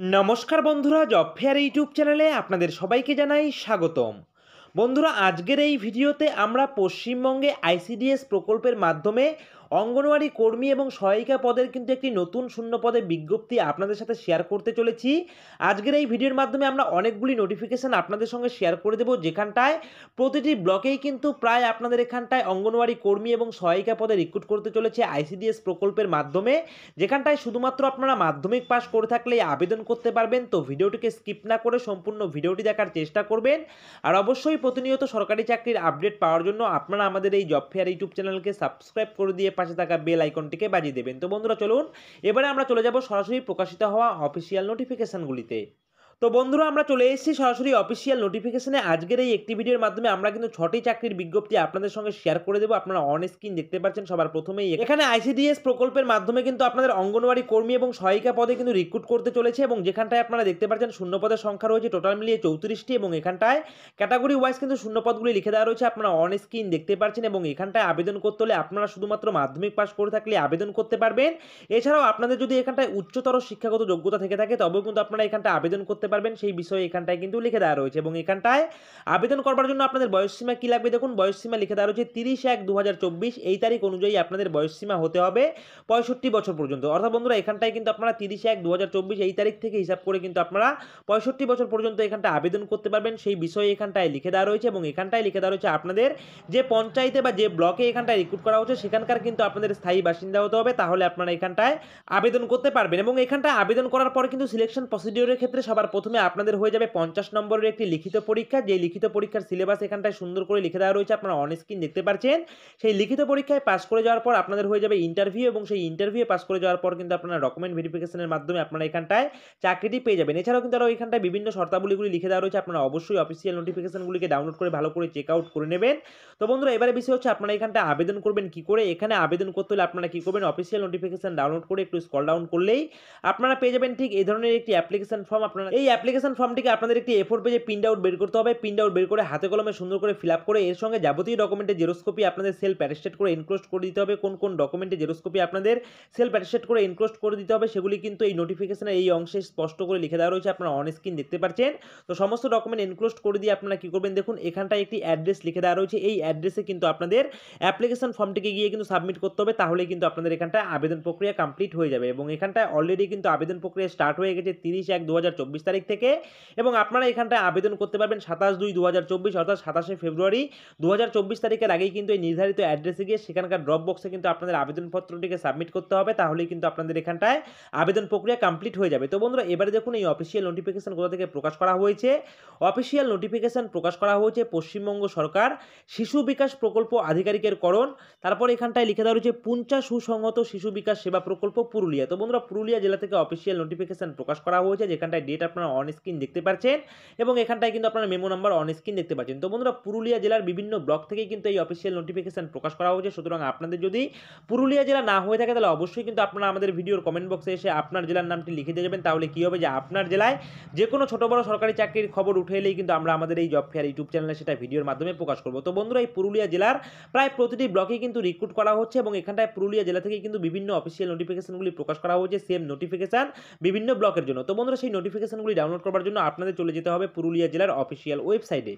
নমস্কার বন্ধুরা, job fair YouTube চ্যানেলে আপনাদের সবাইকে জানাই স্বাগতম। বন্ধুরা, আজকের এই ভিডিওতে আমরা পশ্চিমবঙ্গে আইসিডিএস প্রকল্পের মাধ্যমে অঙ্গনওয়াড়ি কর্মী এবং সহায়িকা পদের কিন্তু একটি নতুন শূন্য পদের বিজ্ঞপ্তি আপনাদের সাথে শেয়ার করতে চলেছি। আজকের এই ভিডিওর মাধ্যমে আমরা অনেকগুলি নোটিফিকেশান আপনাদের সঙ্গে শেয়ার করে দেবো, যেখানটায় প্রতিটি ব্লকেই কিন্তু প্রায় আপনাদের এখানটায় অঙ্গনওয়াড়ি কর্মী এবং সহায়িকা পদে রিক্রুট করতে চলেছে আইসিডিএস প্রকল্পের মাধ্যমে, যেখানটায় শুধুমাত্র আপনারা মাধ্যমিক পাস করে থাকলেই আবেদন করতে পারবেন। তো ভিডিওটিকে স্কিপ না করে সম্পূর্ণ ভিডিওটি দেখার চেষ্টা করবেন। আর অবশ্যই প্রতিনিয়ত সরকারি চাকরির আপডেট পাওয়ার জন্য আপনারা আমাদের এই জব ফেয়ার ইউটিউব চ্যানেলকে সাবস্ক্রাইব করে দিয়ে পাশে থাকা বেল আইকনটিকে বাজিয়ে দেবেন। তো বন্ধুরা, চলুন এবারে আমরা চলে যাব সরাসরি প্রকাশিত হওয়া অফিসিয়াল নোটিফিকেশনগুলিতে। তো বন্ধুরা, আমরা চলে এসেছি সরাসরি অফিসিয়াল নোটিফিকেশনে। আজকের এই একটি ভিডিওর মাধ্যমে আমরা কিন্তু 6টি চাকরির বিজ্ঞপ্তি আপনাদের সঙ্গে শেয়ার করে দেবো। আপনারা অন স্ক্রিন দেখতে পাচ্ছেন সবার প্রথমেই এখানে আইসিডিএস প্রকল্পের মাধ্যমে কিন্তু আপনাদের অঙ্গনওয়াড়ি কর্মী এবং সহায়িকা পদে কিন্তু রিক্রুট করতে চলেছে, এবং যেখানটায় আপনারা দেখতে পাচ্ছেন শূন্য পদের সংখ্যা রয়েছে টোটাল মিলিয়ে 34টি, এবং এখানটায় ক্যাটাগরি ওয়াইজ কিন্তু শূন্য পদগুলি লিখে দেওয়া রয়েছে, আপনারা অন স্ক্রিন দেখতে পাচ্ছেন। এবং এখানটায় আবেদন করতে হলে আপনারা শুধুমাত্র মাধ্যমিক পাস করে থাকলে আবেদন করতে পারবেন। এছাড়াও আপনাদের যদি এখানটায় উচ্চতর শিক্ষাগত যোগ্যতা থেকে থাকে তবেও কিন্তু আপনারা এখানটায় আবেদন করতে পারবেন, সেই বিষয়ে এখানটায় কিন্তু লিখে দেওয়া রয়েছে। এবং এখানটায় আবেদন করবার জন্য আপনাদের বয়সসীমা কি লাগবে, দেখুন বয়সসীমা লিখে দেওয়া রয়েছে 30/1/2024 এই তারিখ অনুযায়ী আপনাদের বয়সসীমা হতে হবে 65 বছর পর্যন্ত। অর্থাৎ বন্ধুরা, এখানটায় কিন্তু আপনারা 30/1/2024 এই তারিখ থেকে হিসাব করে কিন্তু আপনারা 65 বছর পর্যন্ত এখানটায় আবেদন করতে পারবেন, সেই বিষয়ে এখানটায় লিখে দেওয়া রয়েছে। এবং এখানটায় লিখে দেওয়া রয়েছে আপনাদের যে পঞ্চায়েতে বা যে ব্লকে এখানটায় রিক্রুট করা হচ্ছে সেখানকার কিন্তু আপনাদের স্থায়ী বাসিন্দা হতে হবে, তাহলে আপনারা এখানটায় আবেদন করতে পারবেন। এবং এখানটায় আবেদন করার পর কিন্তু সিলেকশন প্রসিডিওরের ক্ষেত্রে সবার প্রথমে আপনাদের হয়ে যাবে 50 নম্বরের একটি লিখিত পরীক্ষা, যে লিখিত পরীক্ষার সিলেবাস এখানটায় সুন্দর করে লিখে দেওয়া রয়েছে, আপনারা অন স্ক্রিন দেখতে পাচ্ছেন। সেই লিখিত পরীক্ষায় পাস করে যাওয়ার পর আপনাদের হয়ে যাবে ইন্টারভিউ, এবং সেই ইন্টারভিউ পাস করে যাওয়ার পর কিন্তু আপনারা ডকুমেন্ট ভেরিফিকেশনের মাধ্যমে আপনারা এখানটায় চাকরিটি পেয়ে যাবেন। এছাড়াও কিন্তু আরও এখানটায় বিভিন্ন শর্তাবলীগুলি লিখে দেওয়া রয়েছে, আপনারা অবশ্যই অফিসিয়াল নোটিফিকেশনগুলিকে ডাউনলোড করে ভালো করে চেক আউট করে নেবেন। তো বন্ধুরা, এবারে বিষয় হচ্ছে আপনারা এখানটায় আবেদন করবেন কি করে। এখানে আবেদন করতে হলে আপনারা কি করবেন, অফিসিয়াল নোটিফিকেশন ডাউনলোড করে একটু স্ক্রল ডাউন করলেই আপনারা পেয়ে যাবেন ঠিক এই ধরনের একটি অ্যাপ্লিকেশন ফর্ম। আপনারা এই অ্যাপ্লিকেশন ফর্মটিকে আপনাদের একটি A4 পেজে প্রিন্ট আউট বের করতে হবে। প্রিন্ট আউট বের করে হাতে কলমে সুন্দর করে ফিল আপ করে এর সঙ্গে যাবতীয় ডকুমেন্টের জেরক্স আপনাদের সেলফ অ্যাটেস্টেড করে এনক্লোজ করে দিতে হবে। কোন কোন ডকুমেন্টের জেরক্স আপনাদের সেলফ অ্যাটেস্টেড করে এনক্লোজ করে দিতে হবে সেগুলি কিন্তু এই নোটিফিকেশনের এই অংশে স্পষ্ট করে লিখে দেওয়া রয়েছে, আপনারা অন স্ক্রিন দেখতে পাচ্ছেন। তো সমস্ত ডকুমেন্ট এনক্লোজ করে দিয়ে আপনারা কি করবেন, দেখুন এখানটায় একটি অ্যাড্রেস লিখে দেওয়া রয়েছে, এই অ্যাড্রেসে কিন্তু আপনাদের অ্যাপ্লিকেশন ফর্মটিকে গিয়ে কিন্তু সাবমিট করতে হবে, তাহলে কিন্তু আপনাদের এখানটায় আবেদন প্রক্রিয়া কমপ্লিট হয়ে যাবে। এবং এখানটায় অলরেডি কিন্তু আবেদন প্রক্রিয়া স্টার্ট হয়ে গেছে 30/1/2024 তারিখ থেকে, এবং আপনারা এখানটায় আবেদন করতে পারবেন 27/2/2024 অর্থাৎ 27শে ফেব্রুয়ারি 2024 তারিখের আগেই কিন্তু এই নির্ধারিত অ্যাড্রেসে গিয়ে সেখানকার ড্রপ বক্সে কিন্তু আপনাদের আবেদনপত্রটিকে সাবমিট করতে হবে, তাহলেই কিন্তু আপনাদের এখানটায় আবেদন প্রক্রিয়া কমপ্লিট হয়ে যাবে। তো বন্ধুরা, এবারে দেখুন এই অফিসিয়াল নোটিফিকেশন কোথা থেকে প্রকাশ করা হয়েছে। অফিসিয়াল নোটিফিকেশন প্রকাশ করা হয়েছে পশ্চিমবঙ্গ সরকার শিশু বিকাশ প্রকল্প আধিকারিকের করণ, তারপর এখানটায় লিখে দেওয়া রয়েছে পুঞ্চা সুসংহত শিশু বিকাশ সেবা প্রকল্প পুরুলিয়া। তো বন্ধুরা, পুরুলিয়া জেলা থেকে অফিসিয়াল নোটিফিকেশন প্রকাশ করা হয়েছে, যেখানটায় ডেট আপনারা অন স্ক্রিন দেখতে পাচ্ছেন, এবং এখানটায় কিন্তু আপনারা মেমো নাম্বার অন স্ক্রিন দেখতে পাচ্ছেন। তো বন্ধুরা, পুরুলিয়া জেলার বিভিন্ন ব্লক থেকেই কিন্তু এই অফিসিয়াল নোটিফিকেশন প্রকাশ করা হয়েছে। সুতরাং আপনাদের যদি পুরুলিয়া জেলা না হয়ে থাকে তাহলে অবশ্যই কিন্তু আপনারা আমাদের ভিডিওর কমেন্ট বক্সে এসে আপনার জেলার নামটি লিখে দিয়ে যাবেন, তাহলে কি হবে যে আপনার জেলায় যে কোনো ছোট বড় সরকারি চাকরির খবর উঠে এলেই কিন্তু আমরা আমাদের এই জব ফেয়ার ইউটিউব চ্যানেলে সেটা ভিডিওর মাধ্যমে প্রকাশ করব। তো বন্ধুরা, এই পুরুলিয়া জেলার প্রায় প্রতিটি ব্লকেই কিন্তু রিক্রুট করা হচ্ছে, এবং এখানটায় পুরুলিয়া জেলা থেকে কিন্তু বিভিন্ন অফিসিয়াল নোটিফিকেশনগুলি প্রকাশ করা হয়েছে, সেম নোটিফিকেশন বিভিন্ন ব্লকের জন্য। তো বন্ধুরা, সেই নোটিফিকেশনগুলি ডাউনলোড করার জন্য আপনাদের চলে যেতে হবে পুরুলিয়া জেলার অফিসিয়াল ওয়েবসাইটে।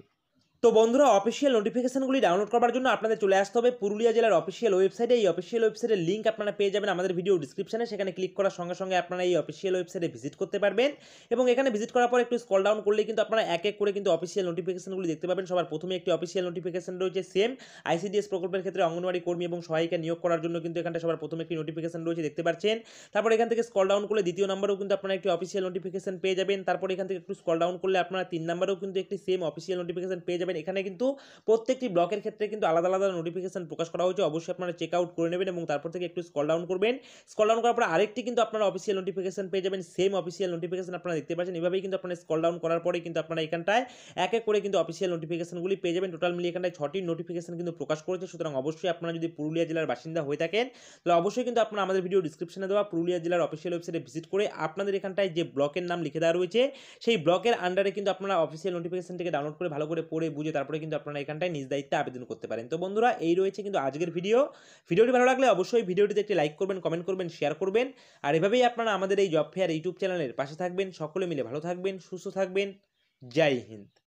তো বন্ধুরা, অফিসিয়াল নোটিফিকেশনগুলি ডাউনলোড করার জন্য আপনাদের চলে আসতে হবে পুরুলিয়া জেলার অফিসিয়াল ওয়েবসাইটে। এই অফিসিয়াল ওয়েবসাইটের লিঙ্ক আপনারা পেয়ে যাবেন আমাদের ভিডিও ডিসক্রিপশনে, সেখানে ক্লিক করার সঙ্গে সঙ্গে আপনারা এই অফিসিয়াল ওয়েবসাইটে ভিজিট করতে পারবেন। এবং এখানে ভিজিট করার পর একটু স্ক্রল ডাউন করলেই কিন্তু আপনারা এক এক করে কিন্তু অফিসিয়াল নোটিফিকেশনগুলি দেখতে পাবেন। সবার প্রথমে একটি অফিসিয়াল নোটিফিকেশন রয়েছে সেম আইসিডিএস প্রকল্পের ক্ষেত্রে অঙ্গনওয়াড়ি কর্মী এবং সহায়িকা নিয়োগ করার জন্য কিন্তু এখানটা সবার প্রথমে একটি নোটিফিকেশন রয়েছে দেখতে পাচ্ছেন। তারপর এখান থেকে স্ক্রল ডাউন করলে দ্বিতীয় নম্বরেও কিন্তু আপনারা একটি অফিসিয়াল নোটিফিকেশন পেয়ে যাবেন। তারপর এখান থেকে একটু স্ক্রল ডাউন করলে আপনারা 3 নম্বরেও কিন্তু একটি সেম অফিসিয়াল নোটিফিকেশন পেয়ে যাবেন। এখানে কিন্তু প্রত্যেকটি ব্লকের ক্ষেত্রে কিন্তু আলাদা আলাদা নোটিফিকেশন প্রকাশ করা হয়েছে, অবশ্যই আপনারা চেক আউট করে নেবেন। এবং তারপর থেকে একটু স্ক্রল ডাউন করবেন, স্ক্রল ডাউন করার পর আরেকটি কিন্তু আপনারা অফিসিয়াল নোটিফিকেশন পেয়ে যাবেন, সেম অফিসিয়াল নোটিফিকেশন আপনারা দেখতে পাচ্ছেন। এভাবেই কিন্তু আপনারা স্ক্রল ডাউন করার পরে কিন্তু আপনারা এখানটায় এক এক করে কিন্তু অফিসিয়াল নোটিফিকেশনগুলি পেয়ে যাবেন। টোটাল মিলিয়ে এখানটায় 6টি নোটিফিকেশন কিন্তু প্রকাশ করেছে। সুতরাং অবশ্যই আপনারা যদি পুরুলিয়া জেলার বাসিন্দা হয়ে থাকেন তাহলে অবশ্যই কিন্তু আপনারা আমাদের ভিডিও ডিসক্রিপশনে দেওয়া পুরুলিয়া জেলার অফিসিয়াল ওয়েবসাইটে ভিজিট করে আপনাদের এখানটায় যে ব্লকের নাম লিখে দেওয়া রয়েছে সেই ব্লকের আন্ডারে কিন্তু আপনারা অফিসিয়াল নোটিফিকেশনটিকে ডাউনলোড করে ভালো করে পড়ে বুঝে বুঝে তারপরে কিন্তু আপনারা এখানটায় নিজ দায়িত্বে আবেদন করতে পারেন। তো বন্ধুরা এই রয়েছে কিন্তু আজকের ভিডিওটি ভালো লাগলে অবশ্যই ভিডিওটিতে একটি লাইক করবেন, কমেন্ট করবেন, শেয়ার করবেন। আর এভাবেই আপনারা আমাদের এই জব ফেয়ার ইউটিউব চ্যানেলের পাশে থাকবেন। সকলে মিলে ভালো থাকবেন, সুস্থ থাকবেন। জয় হিন্দ।